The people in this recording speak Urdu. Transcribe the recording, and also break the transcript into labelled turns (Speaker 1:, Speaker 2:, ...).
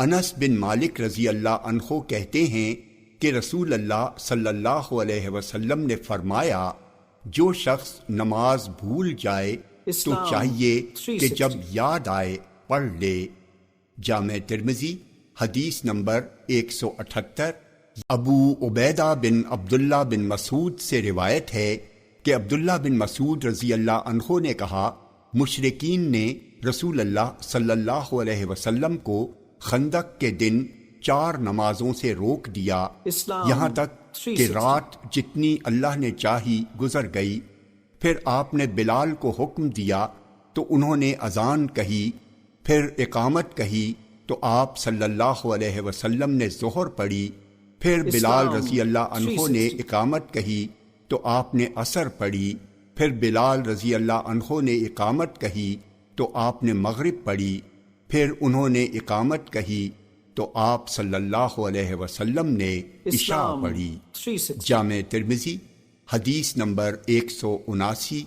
Speaker 1: انس بن مالک رضی اللہ عنہ کہتے ہیں کہ رسول اللہ صلی اللہ علیہ وسلم نے فرمایا، جو شخص نماز بھول جائے تو چاہیے کہ جب یاد آئے پڑھ لے۔ جامع ترمذی حدیث نمبر 178۔ ابو عبیدہ بن عبداللہ بن مسعود سے روایت ہے کہ عبداللہ بن مسعود رضی اللہ عنہ نے کہا، مشرکین نے رسول اللہ صلی اللہ علیہ وسلم کو خندق کے دن 4 نمازوں سے روک دیا، یہاں تک کہ رات جتنی اللہ نے چاہی گزر گئی۔ پھر آپ نے بلال کو حکم دیا تو انہوں نے اذان کہی، پھر اقامت کہی تو آپ صلی اللہ علیہ وسلم نے ظہر پڑھی، پھر بلال رضی اللہ عنہ نے اقامت کہی تو آپ نے عصر پڑھی، پھر بلال رضی اللہ عنہ نے اقامت کہی تو آپ نے مغرب پڑھی، پھر انہوں نے اقامت کہی تو آپ صلی اللہ علیہ وسلم نے عشاء پڑھی۔ جامع ترمذی حدیث نمبر 179۔